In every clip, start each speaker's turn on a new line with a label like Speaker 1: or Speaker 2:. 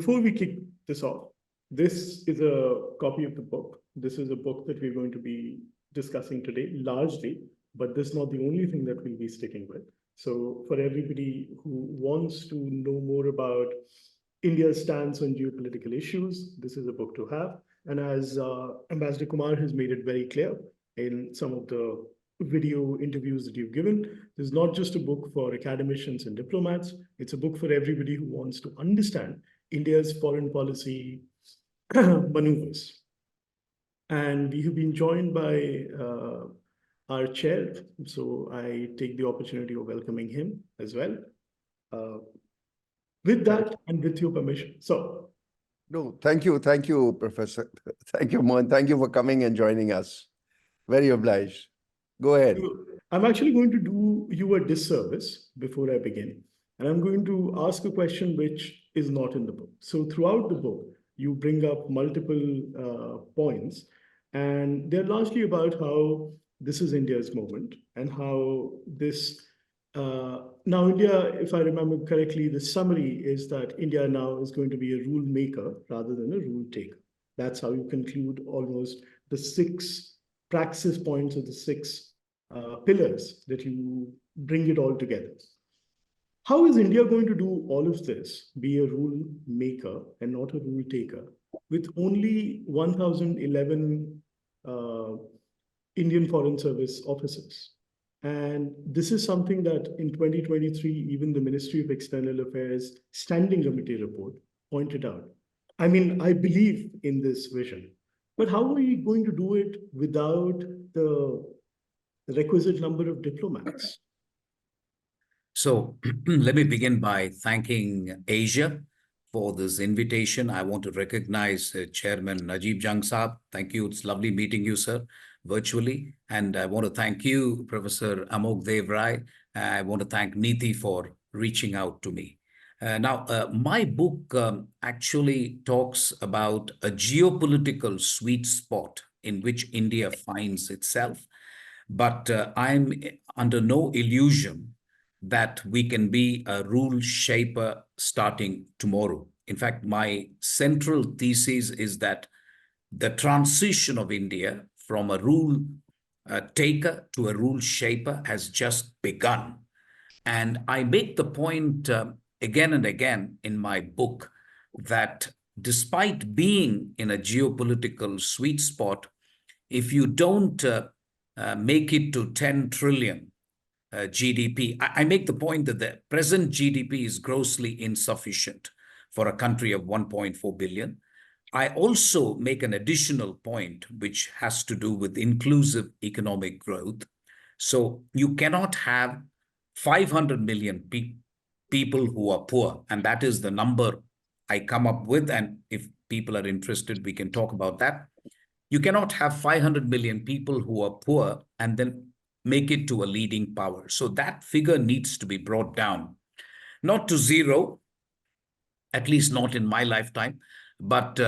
Speaker 1: before we kick this off, this is a copy of the book. This is a book that we're going to be discussing today, largely, but this is not the only thing that we'll be sticking with. So for everybody who wants to know more about India's stance on geopolitical issues, this is a book to have. And as Ambassador Kumar has made it very clear in some of the video interviews that you've given, this is not just a book for academicians and diplomats. It's a book for everybody who wants to understand India's foreign policy maneuvers. And we have been joined by our chair, so I take the opportunity of welcoming him as well. With that and with your permission. So.
Speaker 2: No, thank you, Professor. Thank you, Mohan. Thank you for coming and joining us. Very obliged. Go ahead.
Speaker 1: I'm actually going to do you a disservice before I begin. And I'm going to ask a question which is not in the book. So throughout the book, you bring up multiple points, and they're largely about how this is India's moment and how this, now India, if I remember correctly, the summary is that India now is going to be a rule maker rather than a rule taker. That's how you conclude almost the 6 praxis points of the 6 pillars that you bring it all together. How is India going to do all of this, be a rule maker and not a rule taker, with only 1,011 Indian Foreign Service officers? And this is something that in 2023, even the Ministry of External Affairs Standing Committee report pointed out. I mean, I believe in this vision, but how are we going to do it without the requisite number of diplomats?
Speaker 3: So let me begin by thanking ASIA for this invitation. I want to recognize Chairman Najib Jang Saab. Thank you. It's lovely meeting you, sir, virtually. And I want to thank you, Professor Amog Dev Rai. I want to thank Neeti for reaching out to me. My book actually talks about a geopolitical sweet spot in which India finds itself. But I'm under no illusion that we can be a rule shaper starting tomorrow. In fact, my central thesis is that the transition of India from a rule taker to a rule shaper has just begun. And I make the point again and again in my book that despite being in a geopolitical sweet spot, if you don't make it to 10 trillion GDP, I make the point that the present GDP is grossly insufficient for a country of 1.4 billion. I also make an additional point which has to do with inclusive economic growth. So you cannot have 500 million people who are poor, and that is the number I come up with. And if people are interested, we can talk about that. You cannot have 500 million people who are poor and then make it to a leading power. So that figure needs to be brought down, not to 0, at least not in my lifetime, but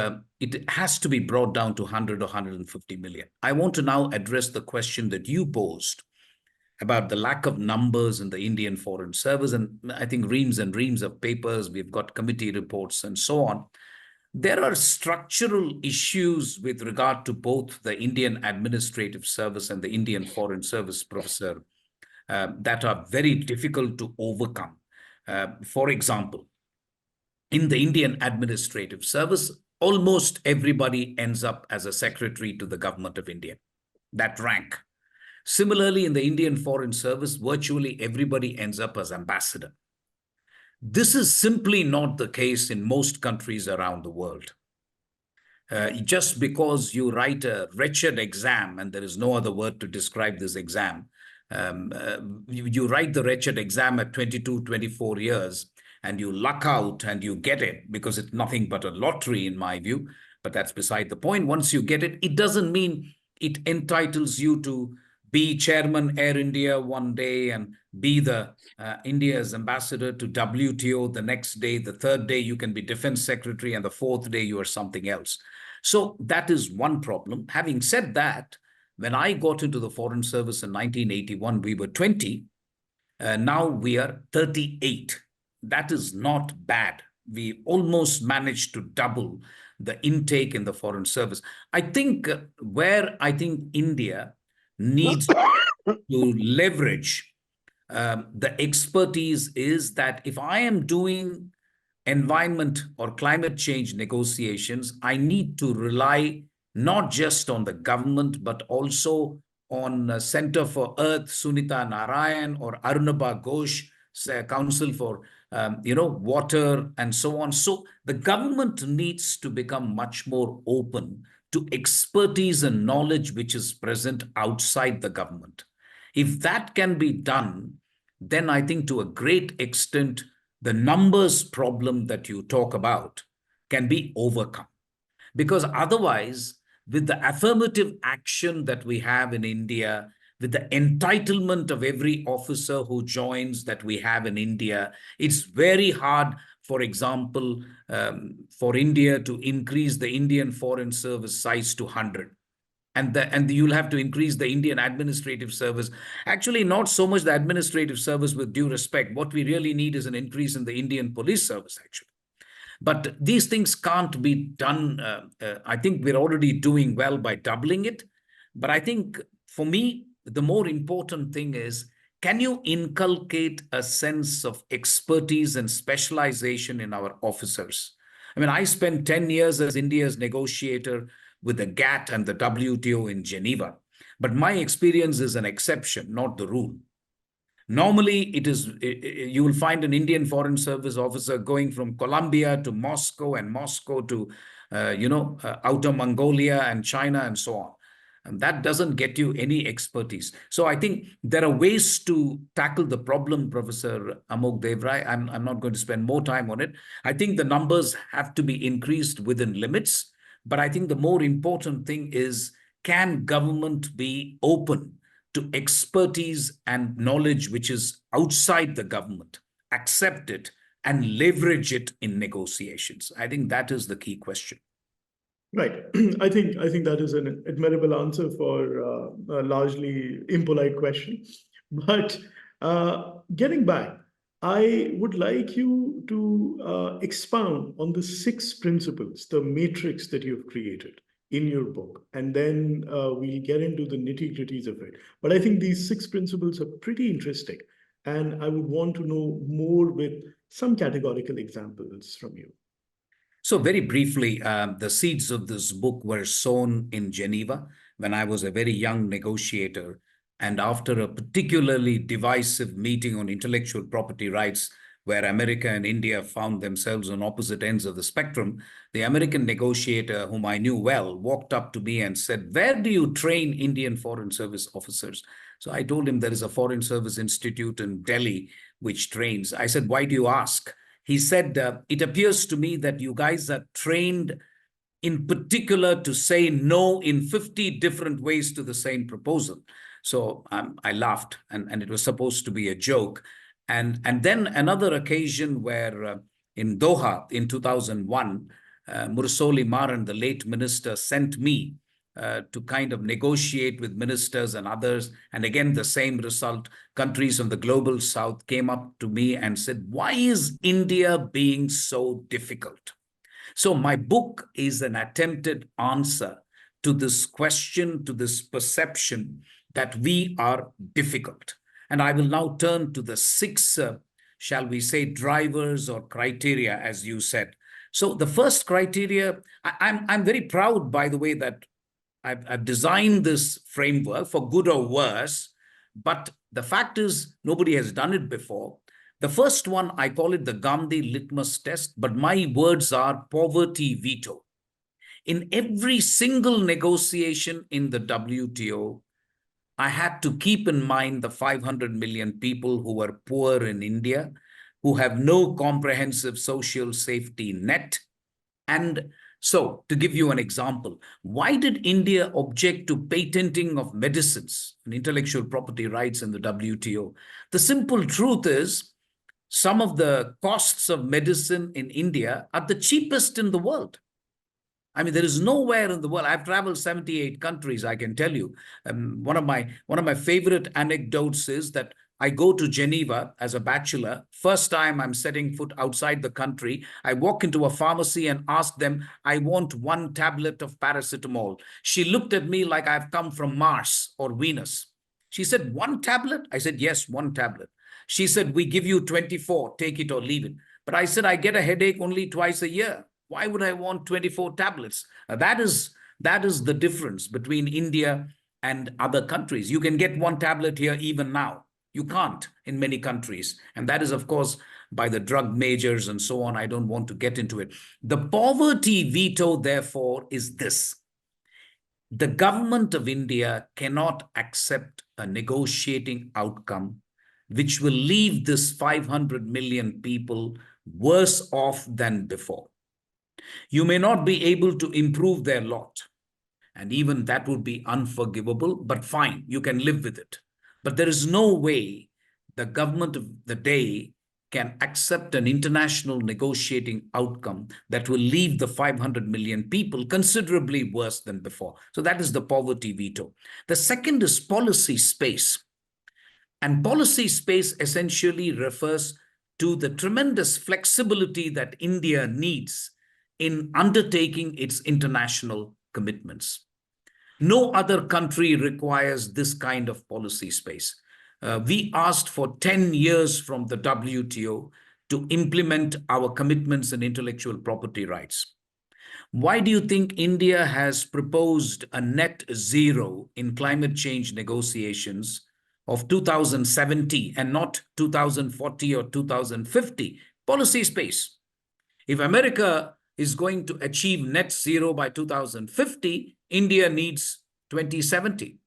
Speaker 3: it has to be brought down to 100 or 150 million. I want to now address the question that you posed about the lack of numbers in the Indian Foreign Service. And I think reams and reams of papers, we've got committee reports and so on. There are structural issues with regard to both the Indian Administrative Service and the Indian Foreign Service, Professor, that are very difficult to overcome. For example, in the Indian Administrative Service, almost everybody ends up as a secretary to the government of India, that rank. Similarly, in the Indian Foreign Service, virtually everybody ends up as ambassador. This is simply not the case in most countries around the world. Just because you write a wretched exam, and there is no other word to describe this exam, you write the wretched exam at 22, 24 years, and you luck out and you get it, because it's nothing but a lottery in my view, but that's beside the point. Once you get it, it doesn't mean it entitles you to be Chairman Air India one day and be the India's ambassador to WTO the next day. The third day you can be Defense Secretary, and the fourth day you are something else. So that is one problem. Having said that, when I got into the Foreign Service in 1981, we were 20. Now we are 38. That is not bad. we almost managed to double the intake in the foreign service. I think where I think India needs to leverage the expertise is that if I am doing environment or climate change negotiations, I need to rely not just on the government, but also on Center for Earth, Sunita Narayan, or Arunabha Ghosh, Council for Water, and so on. So the government needs to become much more open to expertise and knowledge which is present outside the government. If that can be done, then I think to a great extent, the numbers problem that you talk about can be overcome. Because otherwise, with the affirmative action that we have in India, with the entitlement of every officer who joins that we have in India, it's very hard, for example, for India to increase the Indian Foreign Service size to 100. And you'll have to increase the Indian administrative service. Actually, not so much the administrative service, with due respect. What we really need is an increase in the Indian police service, actually. But these things can't be done. I think we're already doing well by doubling it. But I think for me, the more important thing is, can you inculcate a sense of expertise and specialization in our officers? I mean, I spent 10 years as India's negotiator with the GATT and the WTO in Geneva. But my experience is an exception, not the rule. Normally, you will find an Indian Foreign Service officer going from Colombia to Moscow, and Moscow to, Outer Mongolia and China and so on. And that doesn't get you any expertise. So I think there are ways to tackle the problem, Professor Amok Devrai. I'm not going to spend more time on it. I think the numbers have to be increased within limits. But I think the more important thing is, can government be open to expertise and knowledge which is outside the government, accept it, and leverage it in negotiations? I think that is the key question.
Speaker 1: Right. I think that is an admirable answer for a largely impolite question. But getting back, I would like you to expound on the 6 principles, the matrix that you've created in your book, and then we'll get into the nitty-gritties of it. But I think these 6 principles are pretty interesting, and I would want to know more with some categorical examples from you.
Speaker 3: So very briefly, the seeds of this book were sown in Geneva when I was a very young negotiator. And after a particularly divisive meeting on intellectual property rights, where America and India found themselves on opposite ends of the spectrum, the American negotiator, whom I knew well, walked up to me and said, "Where do you train Indian Foreign Service officers?" So I told him there is a Foreign Service Institute in Delhi which trains. I said, "Why do you ask?" He said, "It appears to me that you guys are trained in particular to say no in 50 different ways to the same proposal." So I laughed, and it was supposed to be a joke. And then another occasion where in Doha in 2001, Mursoli Maran, the late minister, sent me to kind of negotiate with ministers and others. And again, the same result. Countries of the global south came up to me and said, "Why is India being so difficult?" So my book is an attempted answer to this question, to this perception that we are difficult. And I will now turn to the 6, shall we say, drivers or criteria, as you said. So the first criteria, I'm very proud, by the way, that I've designed this framework for good or worse, but the fact is nobody has done it before. The first one, I call it the Gandhi litmus test, but my words are poverty veto. In every single negotiation in the WTO, I had to keep in mind the 500 million people who are poor in India, who have no comprehensive social safety net. And so, to give you an example, why did India object to patenting of medicines and intellectual property rights in the WTO? The simple truth is, some of the costs of medicine in India are the cheapest in the world. I mean, there is nowhere in the world. I've traveled 78 countries, I can tell you. One of my favorite anecdotes is that I go to Geneva as a bachelor. First time I'm setting foot outside the country, I walk into a pharmacy and ask them, I want 1 tablet of paracetamol. She looked at me like I've come from Mars or Venus. She said, 1 tablet? I said, yes, 1 tablet. She said, we give you 24, take it or leave it. But I said, I get a headache only twice a year. Why would I want 24 tablets? That is the difference between India and other countries. You can get 1 tablet here even now. You can't in many countries. And that is, of course, by the drug majors and so on. I don't want to get into it. The poverty veto, therefore, is this. The government of India cannot accept a negotiating outcome which will leave this 500 million people worse off than before. You may not be able to improve their lot, and even that would be unforgivable, but fine, you can live with it. But there is no way the government of the day can accept an international negotiating outcome that will leave the 500 million people considerably worse than before. So that is the poverty veto. The second is policy space. And policy space essentially refers to the tremendous flexibility that India needs in undertaking its international commitments. No other country requires this kind of policy space. We asked for 10 years from the WTO to implement our commitments in intellectual property rights. Why do you think India has proposed a net zero in climate change negotiations of 2070 and not 2040 or 2050? Policy space. If America is going to achieve net zero by 2050, India needs 2070.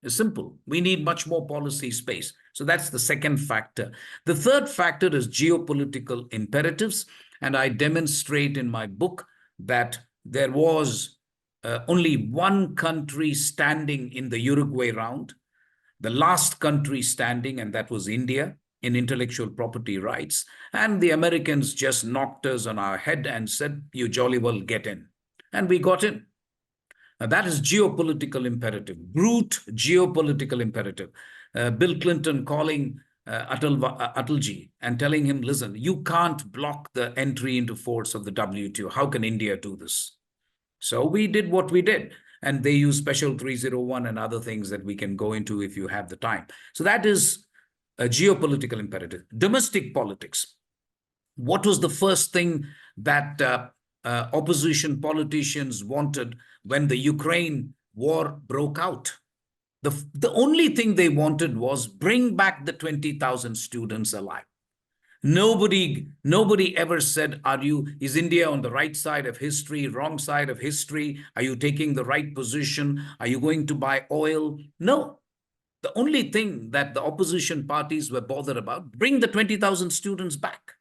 Speaker 3: It's simple. We need much more policy space. So that's the second factor. The third factor is geopolitical imperatives. And I demonstrate in my book that there was only 1 country standing in the Uruguay round, the last country standing, and that was India, in intellectual property rights. And the Americans just knocked us on our head and said, you jolly well get in. And we got in. Now, that is geopolitical imperative, brute geopolitical imperative. Bill Clinton calling Atalji and telling him, listen, you can't block the entry into force of the WTO. How can India do this? So we did what we did. And they use Special 301 and other things that we can go into if you have the time. So that is a geopolitical imperative. Domestic politics. What was the first thing that opposition politicians wanted when the Ukraine war broke out? The only thing they wanted was bring back the 20,000 students alive. Nobody ever said, is India on the right side of history, wrong side of history? Are you taking the right position? Are you going to buy oil? No. The only thing that the opposition parties were bothered about, bring the 20,000 students back.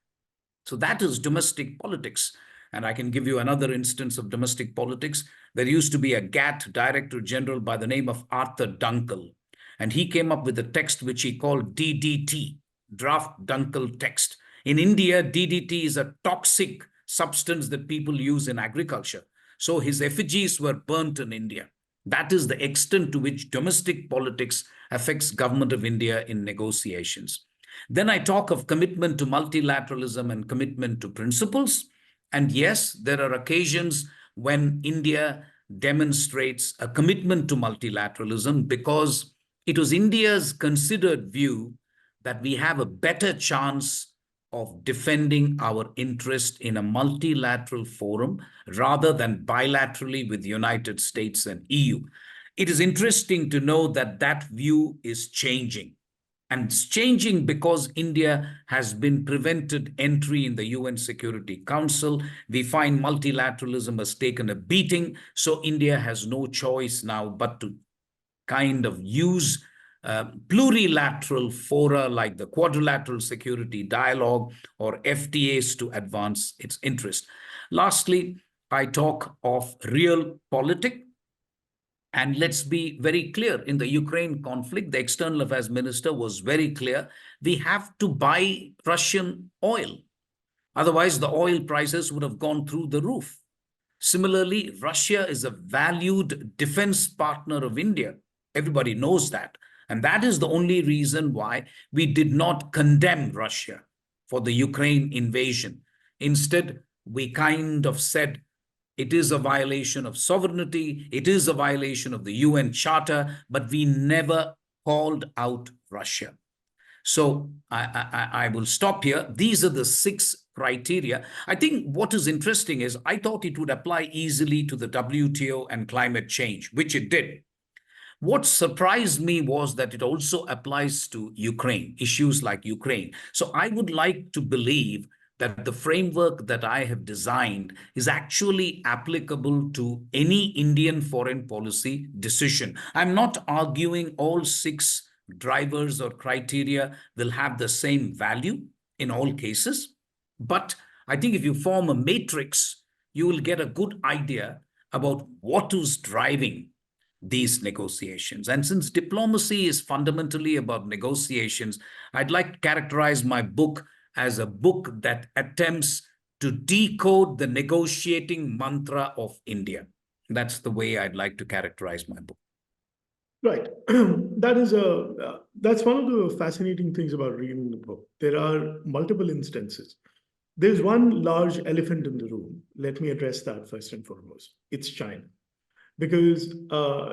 Speaker 3: So that is domestic politics. And I can give you another instance of domestic politics. There used to be a GATT Director General by the name of Arthur Dunkel. And he came up with a text which he called DDT, Draft Dunkel Text. In India, DDT is a toxic substance that people use in agriculture. So his effigies were burnt in India. That is the extent to which domestic politics affects government of India in negotiations. Then I talk of commitment to multilateralism and commitment to principles. And yes, there are occasions when India demonstrates a commitment to multilateralism because it was India's considered view that we have a better chance of defending our interest in a multilateral forum rather than bilaterally with the United States and EU. It is interesting to know that that view is changing. And it's changing because India has been prevented entry in the UN Security Council. We find multilateralism has taken a beating. So India has no choice now but to kind of use plurilateral fora like the Quadrilateral Security Dialogue or FTAs to advance its interest. Lastly, I talk of realpolitik. And let's be very clear, in the Ukraine conflict, the External Affairs Minister was very clear. We have to buy Russian oil. Otherwise, the oil prices would have gone through the roof. Similarly, Russia is a valued defense partner of India. Everybody knows that. And that is the only reason why we did not condemn Russia for the Ukraine invasion. Instead, we kind of said it is a violation of sovereignty, it is a violation of the UN Charter, but we never called out Russia. So I will stop here. These are the 6 criteria. I think what is interesting is I thought it would apply easily to the WTO and climate change, which it did. What surprised me was that it also applies to Ukraine, issues like Ukraine. So I would like to believe that the framework that I have designed is actually applicable to any Indian foreign policy decision. I'm not arguing all 6 drivers or criteria will have the same value in all cases, but I think if you form a matrix, you will get a good idea about what is driving these negotiations. And since diplomacy is fundamentally about negotiations, I'd like to characterize my book as a book that attempts to decode the negotiating mantra of India. That's the way I'd like to characterize my book.
Speaker 1: Right. That's one of the fascinating things about reading the book. There are multiple instances. There's one large elephant in the room. Let me address that first and foremost. It's China. Because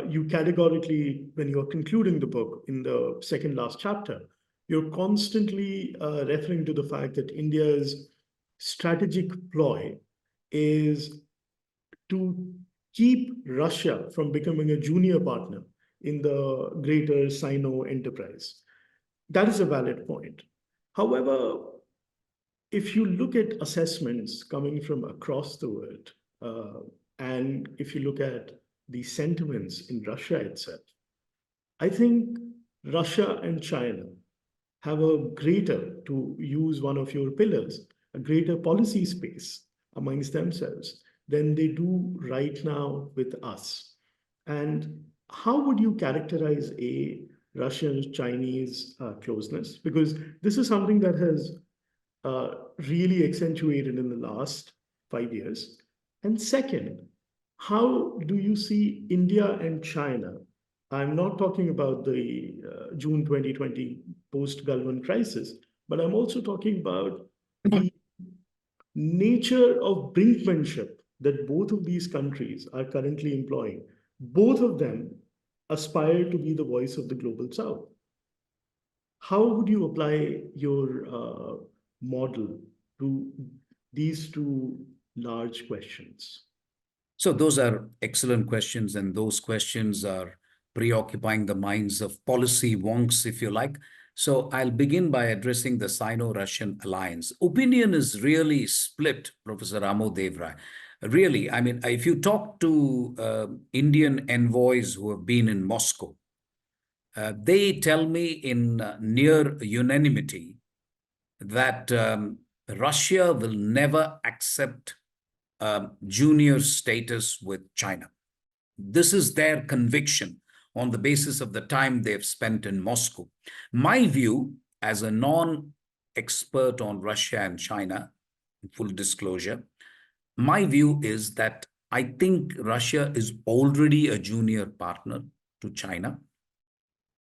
Speaker 1: you categorically, when you're concluding the book in the second last chapter, you're constantly referring to the fact that India's strategic ploy is to keep Russia from becoming a junior partner in the greater Sino enterprise. That is a valid point. However, if you look at assessments coming from across the world, and if you look at the sentiments in Russia itself, I think Russia and China have a greater, to use one of your pillars, a greater policy space amongst themselves than they do right now with us. And how would you characterize a Russian-Chinese closeness? Because this is something that has really accentuated in the last 5 years. And second, how do you see India and China? I'm not talking about the June 2020 post-Galvan crisis, but I'm also talking about the nature of brinkmanship that both of these countries are currently employing. Both of them aspire to be the voice of the global South. How would you apply your model to these 2 large questions?
Speaker 3: So those are excellent questions, and those questions are preoccupying the minds of policy wonks, if you like. So I'll begin by addressing the Sino-Russian alliance. Opinion is really split, Professor Amodevrai. Rai. Really, I mean, if you talk to Indian envoys who have been in Moscow, they tell me in near unanimity that Russia will never accept junior status with China. This is their conviction on the basis of the time they've spent in Moscow. My view, as a non-expert on Russia and China, full disclosure, my view is that I think Russia is already a junior partner to China.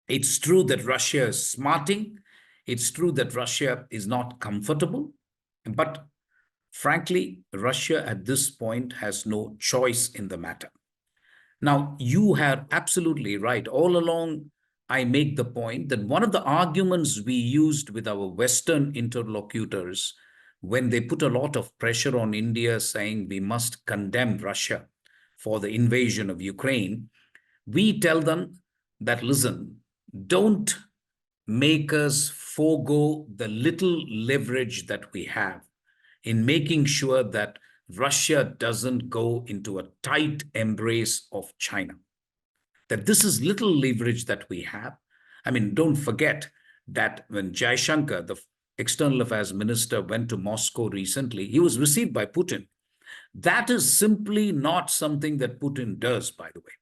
Speaker 3: It's true that Russia is smarting. It's true that Russia is not comfortable, but frankly, Russia at this point has no choice in the matter. Now, you are absolutely right. All along, I make the point that one of the arguments we used with our Western interlocutors when they put a lot of pressure on India saying we must condemn Russia for the invasion of Ukraine, we tell them that, listen, don't make us forego the little leverage that we have in making sure that Russia doesn't go into a tight embrace of China. That this is little leverage that we have. I mean, don't forget that when Jaishankar, the external affairs minister, went to Moscow recently, he was received by Putin. That is simply not something that Putin does, by the way.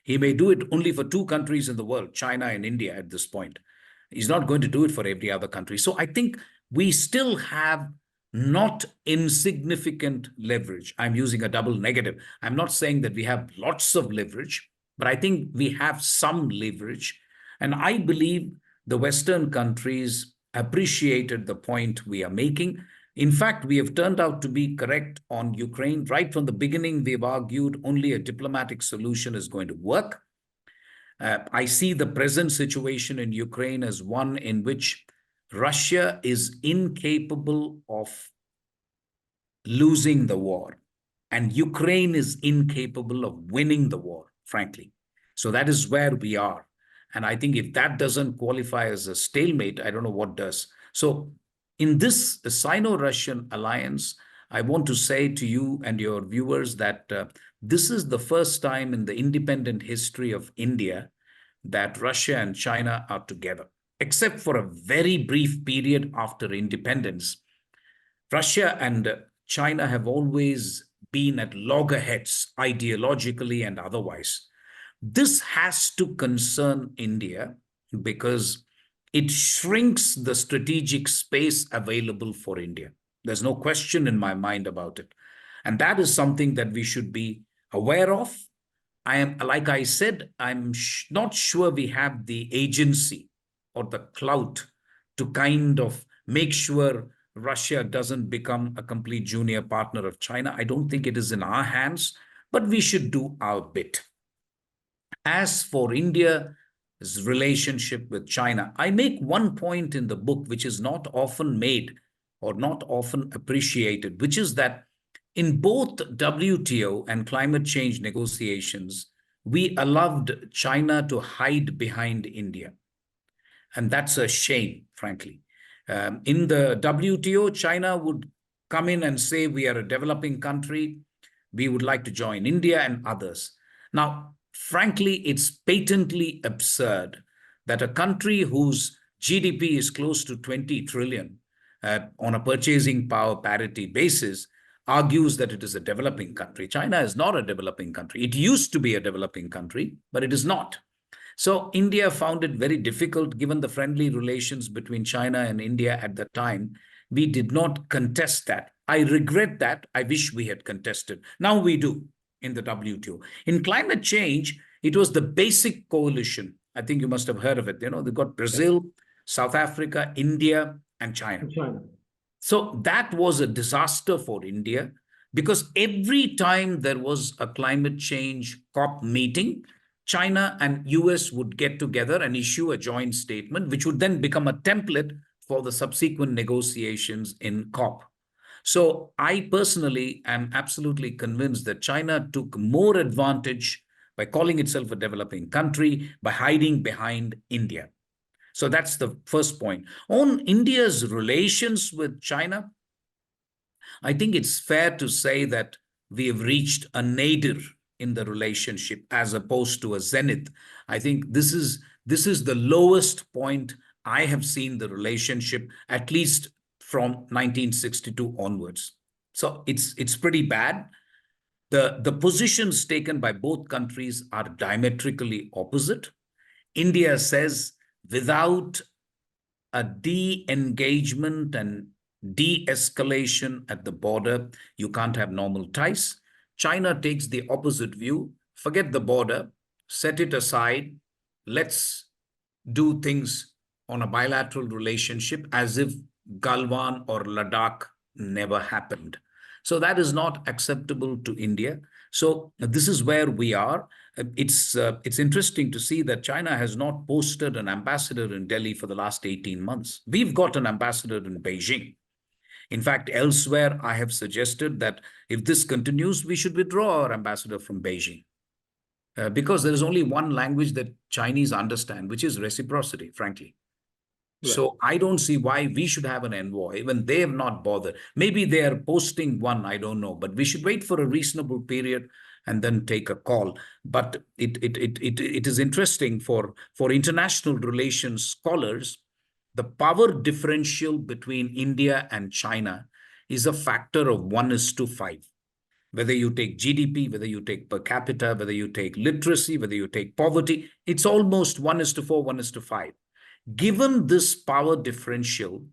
Speaker 3: He may do it only for 2 countries in the world, China and India at this point. He's not going to do it for every other country. So I think we still have not insignificant leverage. I'm using a double negative. I'm not saying that we have lots of leverage, but I think we have some leverage. And I believe the Western countries appreciated the point we are making. In fact, we have turned out to be correct on Ukraine. Right from the beginning, we've argued only a diplomatic solution is going to work. I see the present situation in Ukraine as one in which Russia is incapable of losing the war, and Ukraine is incapable of winning the war, frankly. So that is where we are. And I think if that doesn't qualify as a stalemate, I don't know what does. So in this Sino-Russian alliance, I want to say to you and your viewers that this is the first time in the independent history of India that Russia and China are together, except for a very brief period after independence. Russia and China have always been at loggerheads ideologically and otherwise. This has to concern India because it shrinks the strategic space available for India. There's no question in my mind about it. And that is something that we should be aware of. Like I said, I'm not sure we have the agency or the clout to kind of make sure Russia doesn't become a complete junior partner of China. I don't think it is in our hands, but we should do our bit. As for India's relationship with China, I make one point in the book which is not often made or not often appreciated, which is that in both WTO and climate change negotiations, we allowed China to hide behind India. And that's a shame, frankly. In the WTO, China would come in and say, we are a developing country. We would like to join India and others. Now, frankly, it's patently absurd that a country whose GDP is close to 20 trillion on a purchasing power parity basis argues that it is a developing country. China is not a developing country. It used to be a developing country, but it is not. So India found it very difficult, given the friendly relations between China and India at the time. We did not contest that. I regret that. I wish we had contested. Now we do in the WTO. In climate change, it was the basic coalition. I think you must have heard of it. You know, they've got Brazil, South Africa, India, and China. So that was a disaster for India because every time there was a climate change COP meeting, China and US would get together and issue a joint statement, which would then become a template for the subsequent negotiations in COP. So I personally am absolutely convinced that China took more advantage by calling itself a developing country, by hiding behind India. So that's the first point. On India's relations with China, I think it's fair to say that we have reached a nadir in the relationship as opposed to a zenith. I think this is the lowest point I have seen the relationship, at least from 1962 onwards. So it's pretty bad. The positions taken by both countries are diametrically opposite. India says without a de-engagement and de-escalation at the border, you can't have normal ties. China takes the opposite view. Forget the border, set it aside. Let's do things on a bilateral relationship as if Galwan or Ladakh never happened. So that is not acceptable to India. So this is where we are. It's interesting to see that China has not posted an ambassador in Delhi for the last 18 months. We've got an ambassador in Beijing. In fact, elsewhere, I have suggested that if this continues, we should withdraw our ambassador from Beijing. Because there is only one language that Chinese understand, which is reciprocity, frankly. Right. So I don't see why we should have an envoy when they have not bothered. Maybe they are posting one, I don't know, but we should wait for a reasonable period and then take a call. But it is interesting for international relations scholars. The power differential between India and China is a factor of 1:5. Whether you take GDP, whether you take per capita, whether you take literacy, whether you take poverty, it's almost 1:4, 1:5. Given this power differential,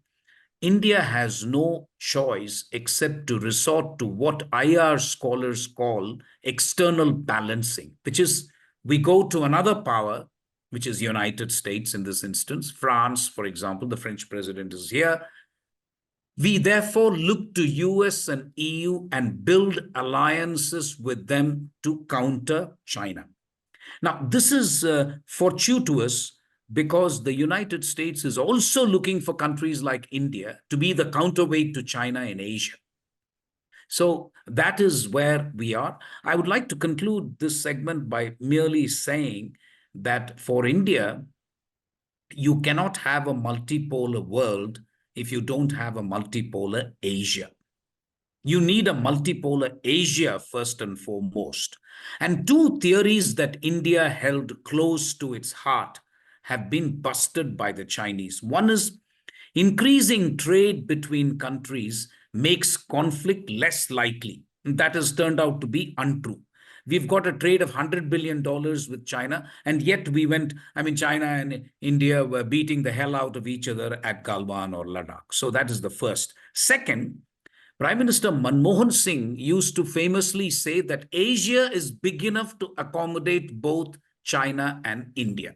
Speaker 3: India has no choice except to resort to what IR scholars call external balancing, which is we go to another power which is United States in this instance, France, for example, the French president is here. We therefore look to US and EU and build alliances with them to counter China. Now, this is fortuitous because the United States is also looking for countries like India to be the counterweight to China in Asia. So that is where we are. I would like to conclude this segment by merely saying that for India, you cannot have a multipolar world if you don't have a multipolar Asia. You need a multipolar Asia first and foremost. And two theories that India held close to its heart have been busted by the Chinese. One is increasing trade between countries makes conflict less likely. That has turned out to be untrue. We've got a trade of $100 billion with China, and yet China and India were beating the hell out of each other at Galwan or Ladakh. So that is the first. Second, Prime Minister Manmohan Singh used to famously say that Asia is big enough to accommodate both China and India.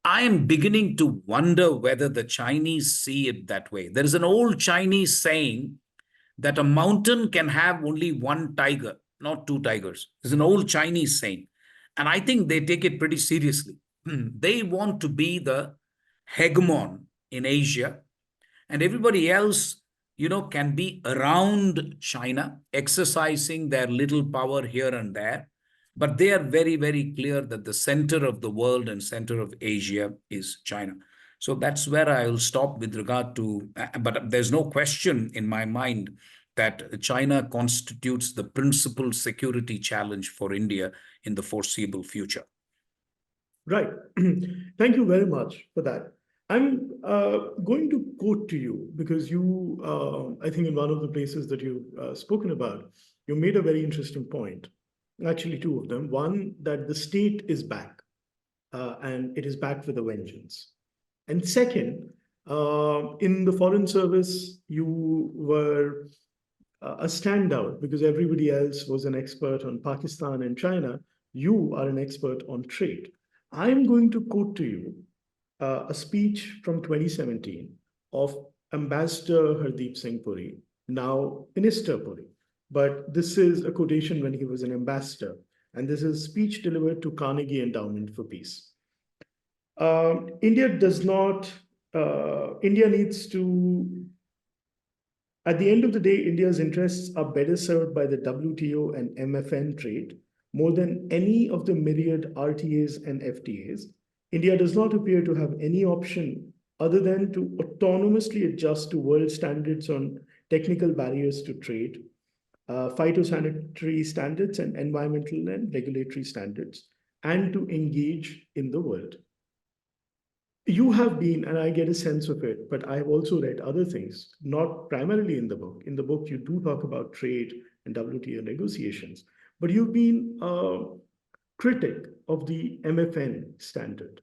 Speaker 3: I am beginning to wonder whether the Chinese see it that way. There is an old Chinese saying that a mountain can have only one tiger, not two tigers. It's an old Chinese saying. And I think they take it pretty seriously. They want to be the hegemon in Asia, and everybody else, can be around China, exercising their little power here and there. But they are very, very clear that the center of the world and center of Asia is China. So that's where I will stop with regard to, but there's no question in my mind that China constitutes the principal security challenge for India in the foreseeable future.
Speaker 1: Right. Thank you very much for that. I'm going to quote to you because you, I think in one of the places that you've spoken about, you made a very interesting point. Actually, two of them. One, that the state is back and it is back with a vengeance. And second, in the Foreign Service, you were a standout because everybody else was an expert on Pakistan and China. You are an expert on trade. I'm going to quote to you a speech from 2017 of Ambassador Hardeep Singh Puri, now Minister Puri. But this is a quotation when he was an ambassador. And this is a speech delivered to Carnegie Endowment for Peace. India needs to, at the end of the day, India's interests are better served by the WTO and MFN trade more than any of the myriad RTAs and FTAs. India does not appear to have any option other than to autonomously adjust to world standards on technical barriers to trade, phytosanitary standards and environmental and regulatory standards, and to engage in the world. You have been, and I get a sense of it, but I have also read other things, not primarily in the book. In the book, you do talk about trade and WTO negotiations, but you've been a critic of the MFN standard.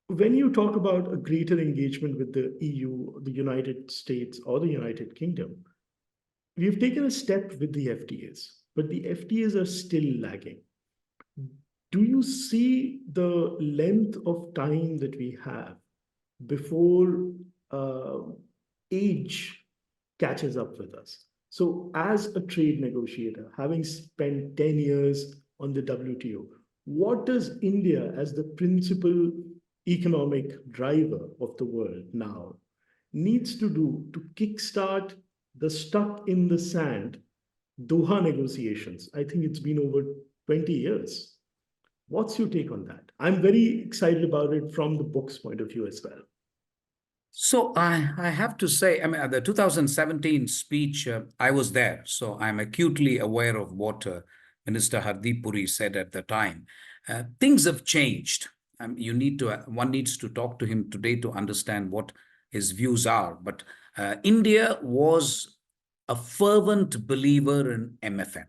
Speaker 1: When you talk about a greater engagement with the EU, the United States, or the United Kingdom, we've taken a step with the FTAs, but the FTAs are still lagging. Do you see the length of time that we have before age catches up with us? So as a trade negotiator, having spent 10 years on the WTO, what does India as the principal economic driver of the world now needs to do to kickstart the stuck in the sand Doha negotiations? I think it's been over 20 years. What's your take on that? I'm very excited about it from the book's point of view as well.
Speaker 3: So I have to say, the 2017 speech, I was there. So I'm acutely aware of what Minister Hardeep Puri said at the time. Things have changed. One needs to talk to him today to understand what his views are. But India was a fervent believer in MFN.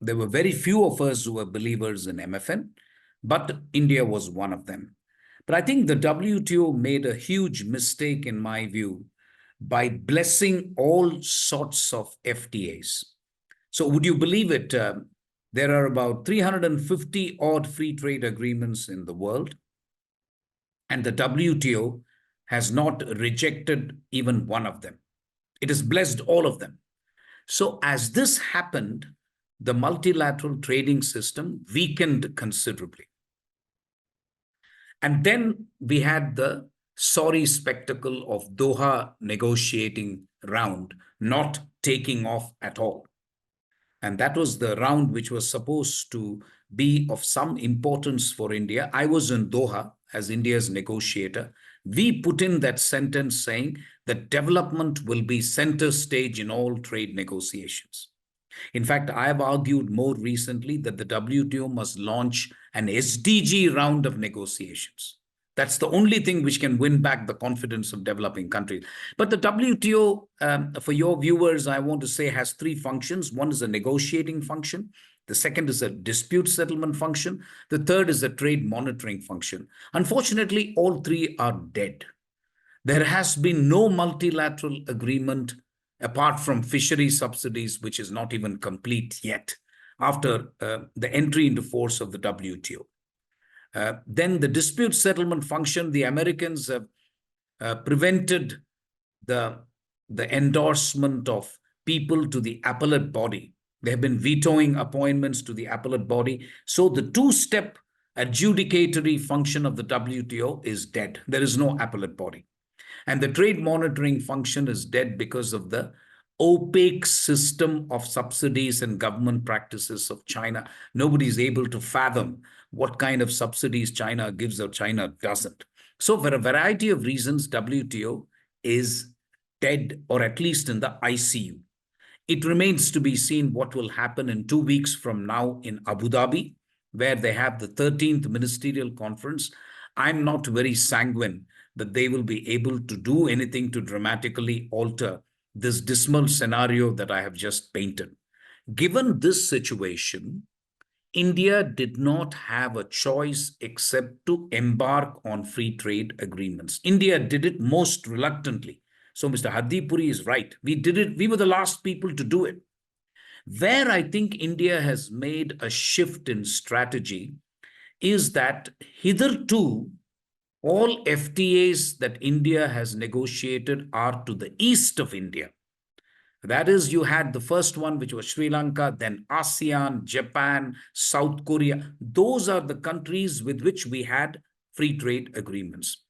Speaker 3: There were very few of us who were believers in MFN, but India was one of them. But I think the WTO made a huge mistake, in my view, by blessing all sorts of FTAs. So would you believe it? There are about 350 odd free trade agreements in the world, and the WTO has not rejected even one of them. It has blessed all of them. So as this happened, the multilateral trading system weakened considerably. And then we had the sorry spectacle of Doha negotiating round not taking off at all. And that was the round which was supposed to be of some importance for India. I was in Doha as India's negotiator. We put in that sentence saying that development will be center stage in all trade negotiations. In fact, I have argued more recently that the WTO must launch an SDG round of negotiations. That's the only thing which can win back the confidence of developing countries. But the WTO, for your viewers, I want to say has three functions. One is a negotiating function. The second is a dispute settlement function. The third is a trade monitoring function. Unfortunately, all three are dead. There has been no multilateral agreement apart from fishery subsidies, which is not even complete yet after the entry into force of the WTO. Then the dispute settlement function, the Americans have prevented the endorsement of people to the appellate body. They have been vetoing appointments to the appellate body. So the two-step adjudicatory function of the WTO is dead. There is no appellate body. And the trade monitoring function is dead because of the opaque system of subsidies and government practices of China. Nobody is able to fathom what kind of subsidies China gives or China doesn't. So for a variety of reasons, WTO is dead, or at least in the ICU. It remains to be seen what will happen in 2 weeks from now in Abu Dhabi, where they have the 13th Ministerial Conference. I'm not very sanguine that they will be able to do anything to dramatically alter this dismal scenario that I have just painted. Given this situation, India did not have a choice except to embark on free trade agreements. India did it most reluctantly. So Mr. Hardipuri is right. We did it. We were the last people to do it. Where I think India has made a shift in strategy is that hitherto, all FTAs that India has negotiated are to the east of India. That is, you had the first one, which was Sri Lanka, then ASEAN, Japan, South Korea. Those are the countries with which we had free trade agreements.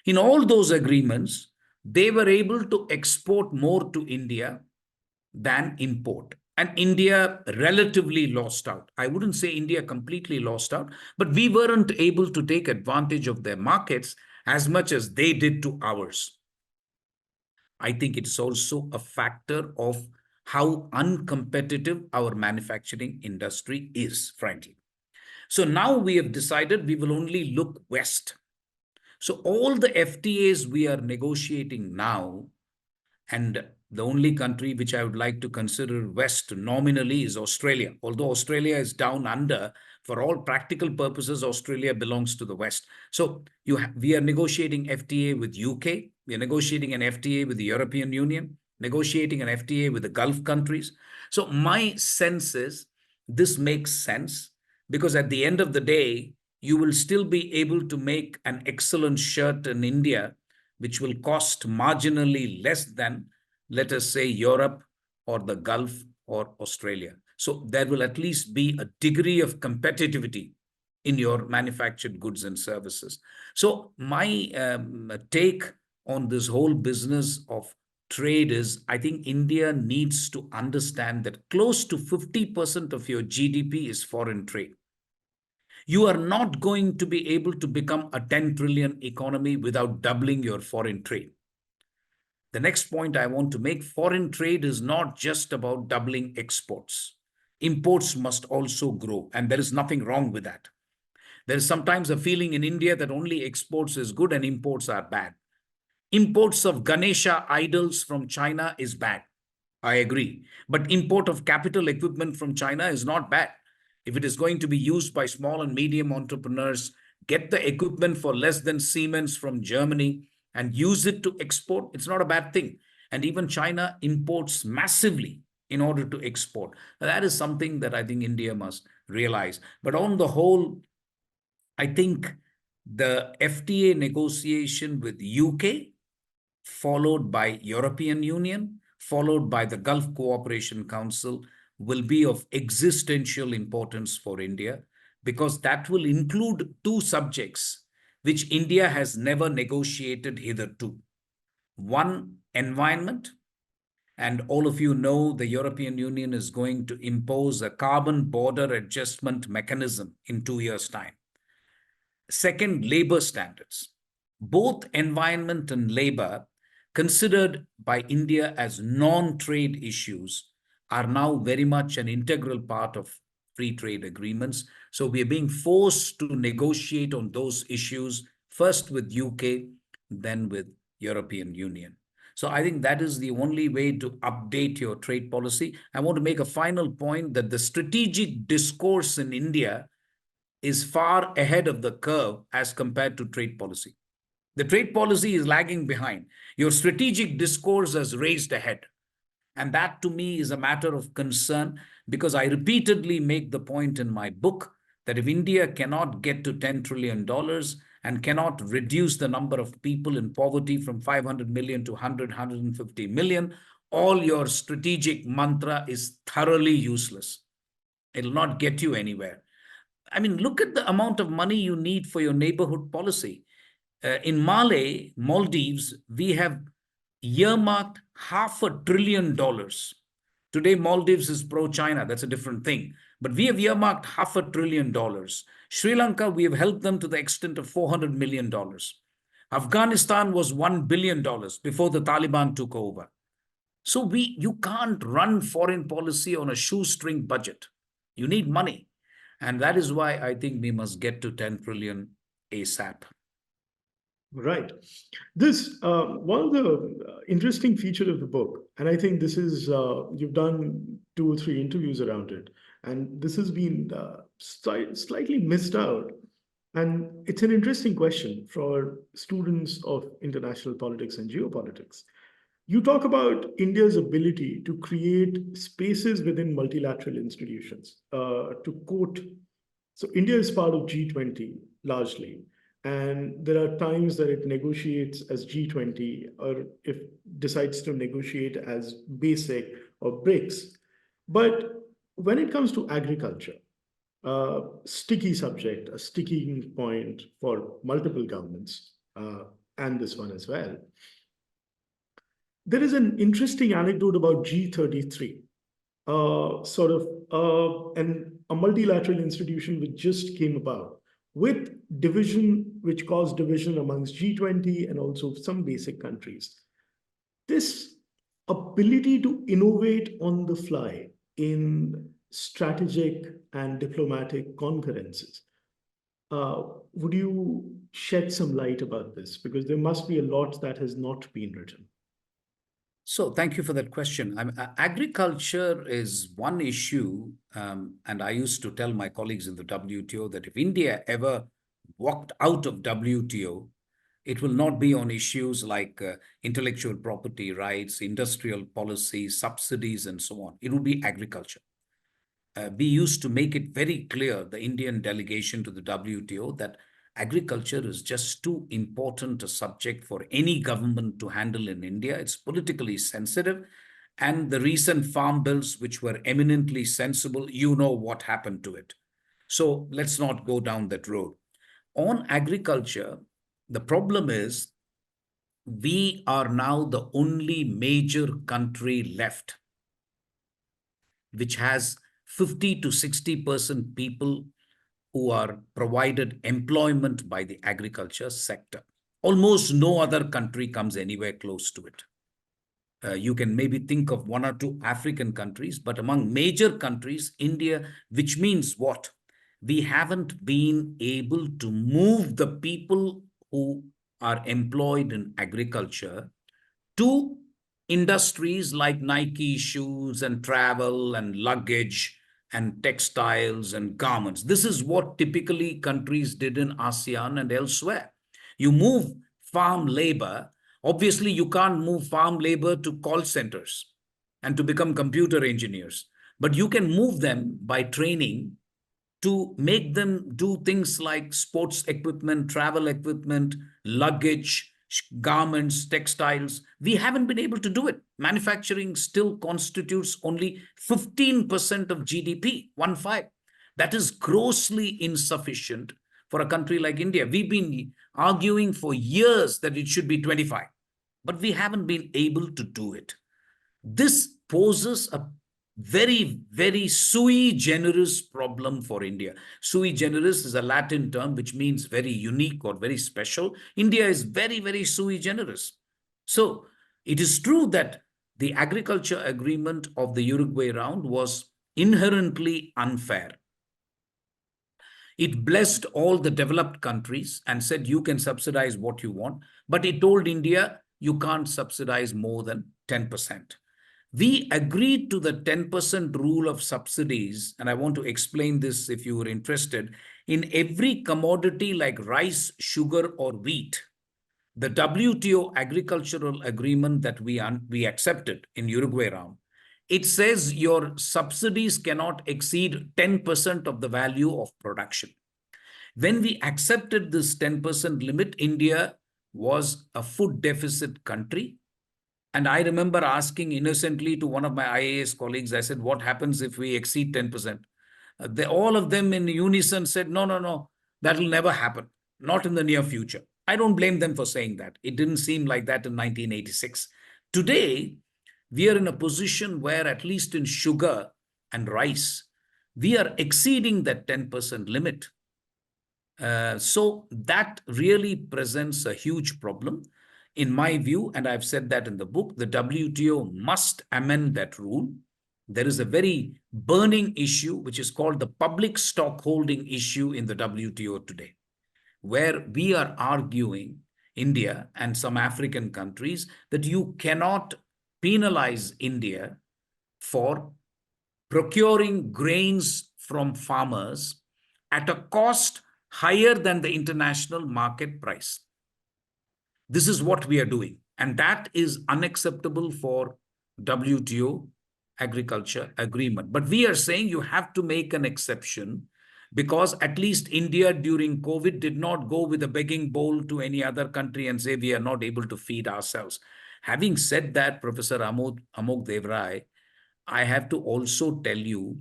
Speaker 3: In all those agreements, they were able to export more to India than import. And India relatively lost out. I wouldn't say India completely lost out, but we weren't able to take advantage of their markets as much as they did to ours. I think it's also a factor of how uncompetitive our manufacturing industry is, frankly. So now we have decided we will only look west. So all the FTAs we are negotiating now, and the only country which I would like to consider west nominally is Australia. Although Australia is down under, for all practical purposes, Australia belongs to the west. So we are negotiating FTA with UK. We are negotiating an FTA with the European Union, negotiating an FTA with the Gulf countries. So my sense is this makes sense because at the end of the day, you will still be able to make an excellent shirt in India, which will cost marginally less than, let us say, Europe or the Gulf or Australia. So there will at least be a degree of competitivity in your manufactured goods and services. So my take on this whole business of trade is, I think India needs to understand that close to 50% of your GDP is foreign trade. You are not going to be able to become a 10 trillion economy without doubling your foreign trade. The next point I want to make, foreign trade is not just about doubling exports. Imports must also grow, and there is nothing wrong with that. There is sometimes a feeling in India that only exports is good and imports are bad. Imports of Ganesha idols from China is bad. I agree. But import of capital equipment from China is not bad. If it is going to be used by small and medium entrepreneurs, get the equipment for less than Siemens from Germany and use it to export, it's not a bad thing. And even China imports massively in order to export. That is something that I think India must realize. But on the whole, I think the FTA negotiation with UK, followed by European Union, followed by the Gulf Cooperation Council, will be of existential importance for India, because that will include two subjects which India has never negotiated hitherto. One, environment. And all of you know the European Union is going to impose a carbon border adjustment mechanism in 2 years' time. Second, labor standards. Both environment and labor, considered by India as non-trade issues, are now very much an integral part of free trade agreements. So we are being forced to negotiate on those issues, first with UK, then with European Union. So I think that is the only way to update your trade policy. I want to make a final point that the strategic discourse in India is far ahead of the curve as compared to trade policy. The trade policy is lagging behind. Your strategic discourse has raced ahead. And that to me is a matter of concern, because I repeatedly make the point in my book that if India cannot get to $10 trillion and cannot reduce the number of people in poverty from 500 million to 100, 150 million, all your strategic mantra is thoroughly useless. It'll not get you anywhere. I mean, look at the amount of money you need for your neighborhood policy. In Maldives, we have earmarked $500 billion. Today, Maldives is pro-China. That's a different thing. But we have earmarked $500 billion. Sri Lanka, we have helped them to the extent of $400 million. Afghanistan was $1 billion before the Taliban took over. So you can't run foreign policy on a shoestring budget. You need money. And that is why I think we must get to 10 trillion ASAP.
Speaker 1: Right. This one of the interesting feature of the book, and I think this is you've done 2 or 3 interviews around it, and this has been slightly missed out. And it's an interesting question for students of international politics and geopolitics. You talk about India's ability to create spaces within multilateral institutions. To quote, so India is part of G20 largely, and there are times that it negotiates as G20, or if decides to negotiate as BASIC or BRICS. But when it comes to agriculture, sticky subject, a sticking point for multiple governments, and this one as well. There is an interesting anecdote about G33, a multilateral institution which just came about with division, which caused division amongst G20 and also some basic countries. This ability to innovate on the fly in strategic and diplomatic concurrences. Would you shed some light about this? Because there must be a lot that has not been written.
Speaker 3: So thank you for that question. Agriculture is one issue, and I used to tell my colleagues in the WTO that if India ever walked out of WTO, it will not be on issues like intellectual property rights, industrial policy, subsidies, and so on. It will be agriculture. We used to make it very clear, the Indian delegation to the WTO, that agriculture is just too important a subject for any government to handle in India. It's politically sensitive. And the recent farm bills, which were eminently sensible, you know what happened to it. So let's not go down that road. On agriculture, the problem is we are now the only major country left which has 50 to 60% people who are provided employment by the agriculture sector. Almost no other country comes anywhere close to it. You can maybe think of 1 or 2 African countries, but among major countries, India, which means what? We haven't been able to move the people who are employed in agriculture to industries like Nike shoes and travel and luggage and textiles and garments. This is what typically countries did in ASEAN and elsewhere. You move farm labor. Obviously, you can't move farm labor to call centers. and to become computer engineers. But you can move them by training to make them do things like sports equipment, travel equipment, luggage, garments, textiles. We haven't been able to do it. Manufacturing still constitutes only 15% of GDP, 1.5. That is grossly insufficient for a country like India. We've been arguing for years that it should be 25, but we haven't been able to do it. This poses a very, very sui generis problem for India. Sui generis is a Latin term which means very unique or very special. India is very, very sui generis. So it is true that the agriculture agreement of the Uruguay round was inherently unfair. It blessed all the developed countries and said, you can subsidize what you want, but it told India, you can't subsidize more than 10%. We agreed to the 10% rule of subsidies, and I want to explain this if you were interested. In every commodity like rice, sugar, or wheat, the WTO agricultural agreement that we accepted in Uruguay round, it says your subsidies cannot exceed 10% of the value of production. When we accepted this 10% limit, India was a food deficit country. And I remember asking innocently to one of my IAS colleagues, I said, what happens if we exceed 10%? All of them in unison said, no, that will never happen. Not in the near future. I don't blame them for saying that. It didn't seem like that in 1986. Today, we are in a position where at least in sugar and rice, we are exceeding that 10% limit. So that really presents a huge problem. In my view, and I've said that in the book, the WTO must amend that rule. There is a very burning issue, which is called the public stockholding issue in the WTO today, where we are arguing, India and some African countries, that you cannot penalize India for procuring grains from farmers at a cost higher than the international market price. This is what we are doing. And that is unacceptable for WTO agriculture agreement. But we are saying you have to make an exception because at least India during COVID did not go with a begging bowl to any other country and say we are not able to feed ourselves. Having said that, Professor Amog Devrai, I have to also tell you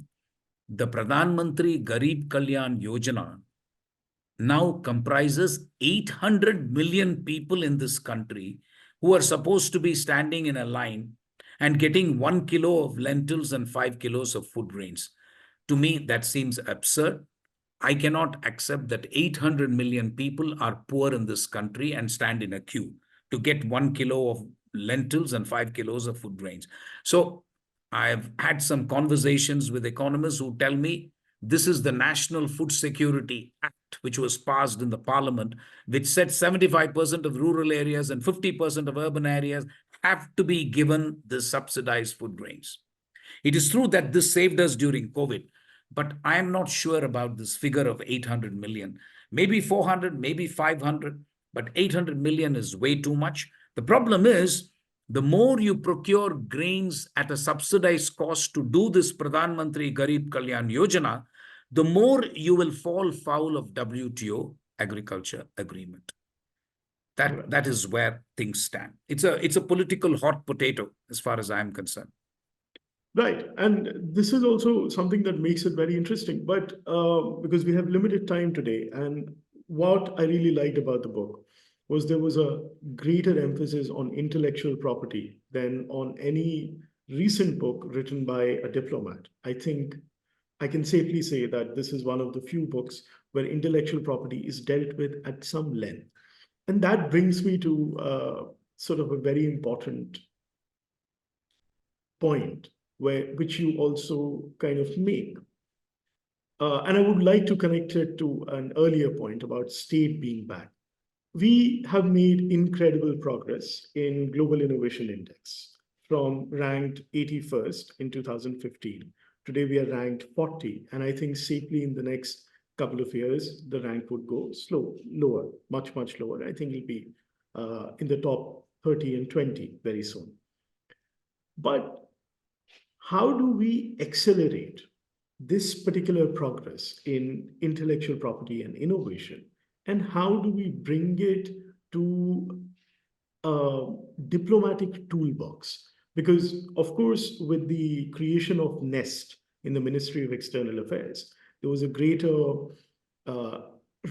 Speaker 3: the Pradhan Mantri Garib Kalyan Yojana now comprises 800 million people in this country who are supposed to be standing in a line and getting 1 kilo of lentils and 5 kilos of food grains. To me, that seems absurd. I cannot accept that 800 million people are poor in this country and stand in a queue to get 1 kilo of lentils and 5 kilos of food grains. So I've had some conversations with economists who tell me this is the National Food Security Act, which was passed in the parliament, which said 75% of rural areas and 50% of urban areas have to be given the subsidized food grains. It is true that this saved us during COVID, but I am not sure about this figure of 800 million. Maybe 400, maybe 500, but 800 million is way too much. The problem is, the more you procure grains at a subsidized cost to do this Pradhan Mantri Garib Kalyan Yojana, the more you will fall foul of WTO agriculture agreement. That is where things stand. It's a political hot potato as far as I'm concerned.
Speaker 1: Right. And this is also something that makes it very interesting, but because we have limited time today, and what I really liked about the book was there was a greater emphasis on intellectual property than on any recent book written by a diplomat. I think I can safely say that this is one of the few books where intellectual property is dealt with at some length. And that brings me to sort of a very important point, which you also kind of make. And I would like to connect it to an earlier point about state being back. We have made incredible progress in Global Innovation Index from ranked 81st in 2015. Today we are ranked 40, and I think safely in the next couple of years, the rank would go lower, much lower. I think it'll be in the top 30 and 20 very soon. But how do we accelerate this particular progress in intellectual property and innovation? And how do we bring it to a diplomatic toolbox? Because, of course, with the creation of NEST in the Ministry of External Affairs, there was a greater uh,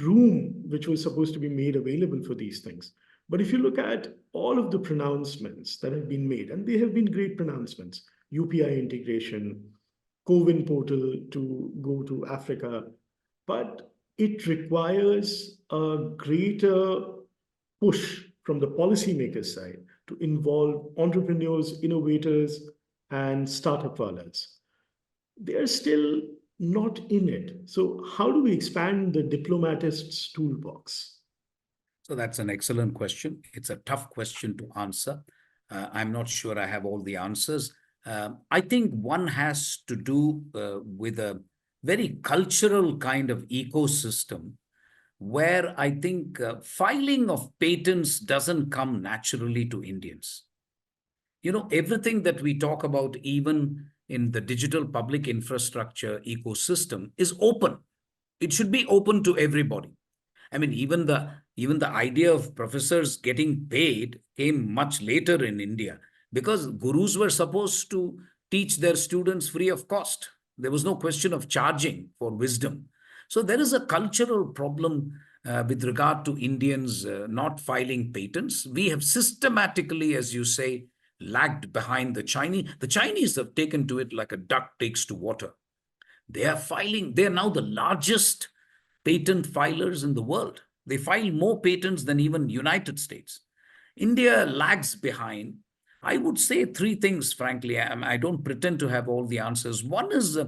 Speaker 1: room which was supposed to be made available for these things. But if you look at all of the pronouncements that have been made, and they have been great pronouncements, UPI integration, CoWIN portal to go to Africa, but it requires a greater push from the policymakers side to involve entrepreneurs, innovators, and startup walas. They're still not in it. So, how do we expand the diplomatist's toolbox?
Speaker 3: So that's an excellent question. It's a tough question to answer. I'm not sure I have all the answers. I think one has to do with a very cultural kind of ecosystem where I think filing of patents doesn't come naturally to Indians. You know, everything that we talk about, even in the digital public infrastructure ecosystem, is open. It should be open to everybody. I mean, even the idea of professors getting paid came much later in India, because gurus were supposed to teach their students free of cost. There was no question of charging for wisdom. So there is a cultural problem with regard to Indians not filing patents. We have systematically, as you say, lagged behind the Chinese. The Chinese have taken to it like a duck takes to water. They are filing, they are now the largest patent filers in the world. They file more patents than even United States. India lags behind. I would say three things, frankly. I don't pretend to have all the answers. One is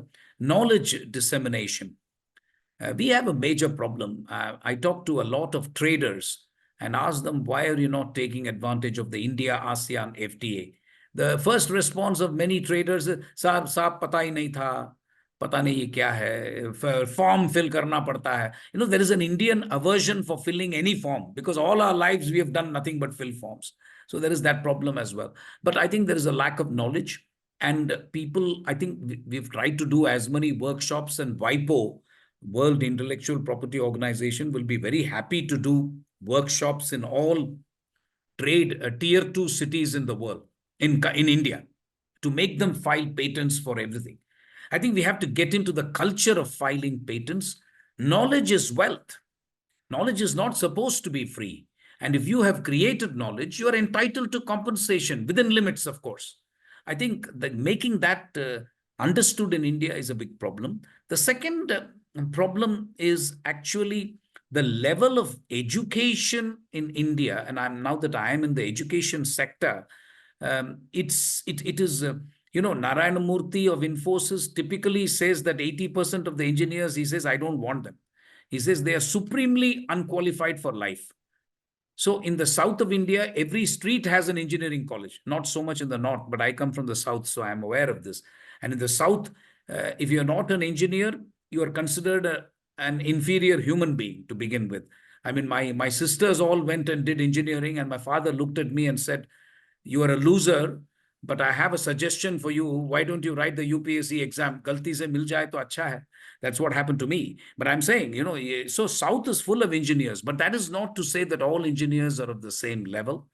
Speaker 3: knowledge dissemination. We have a major problem. I talk to a lot of traders and ask them, why are you not taking advantage of the India-ASEAN FTA? The first response of many traders is, साहब पता ही नहीं था, पता नहीं ये क्या है, form fill करना पड़ता है. You know, there is an Indian aversion for filling any form, because all our lives we have done nothing but fill forms. So there is that problem as well. But I think there is a lack of knowledge, and people, I think we've tried to do as many workshops, and WIPO, World Intellectual Property Organization, will be very happy to do workshops in all trade tier 2 cities in the world, in India, to make them file patents for everything. I think we have to get into the culture of filing patents. Knowledge is wealth. Knowledge is not supposed to be free. And if you have created knowledge, you are entitled to compensation within limits, of course. I think that making that understood in India is a big problem. The second problem is actually the level of education in India. And now that I am in the education sector, it is Narayana Murthy of Infosys typically says that 80% of the engineers, he says, I don't want them. He says they are supremely unqualified for life. So in the south of India, every street has an engineering college. Not so much in the north, but I come from the south, so I'm aware of this. And in the south, if you're not an engineer, you are considered an inferior human being to begin with. I mean, my sisters all went and did engineering, and my father looked at me and said, you are a loser, but I have a suggestion for you. Why don't you write the UPSC exam? Galti se mil jaye to acha hai. That's what happened to me. But I'm saying, so South is full of engineers, but that is not to say that all engineers are of the same level.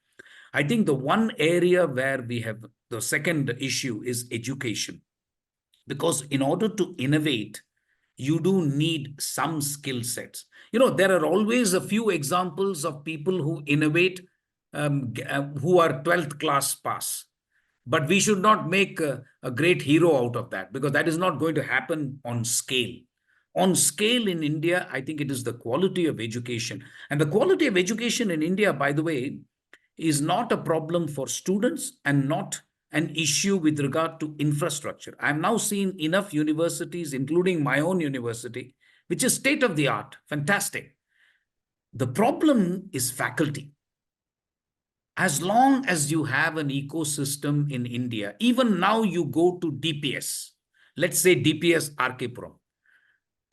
Speaker 3: I think the one area where we have the second issue is education. Because in order to innovate, you do need some skill sets. There are always a few examples of people who innovate who are 12th class pass. But we should not make a great hero out of that, because that is not going to happen on scale. On scale in India, I think it is the quality of education. And the quality of education in India, by the way, is not a problem for students and not an issue with regard to infrastructure. I've now seen enough universities, including my own university, which is state of the art, fantastic. The problem is faculty. As long as you have an ecosystem in India, even now you go to DPS, let's say DPS RK Pro,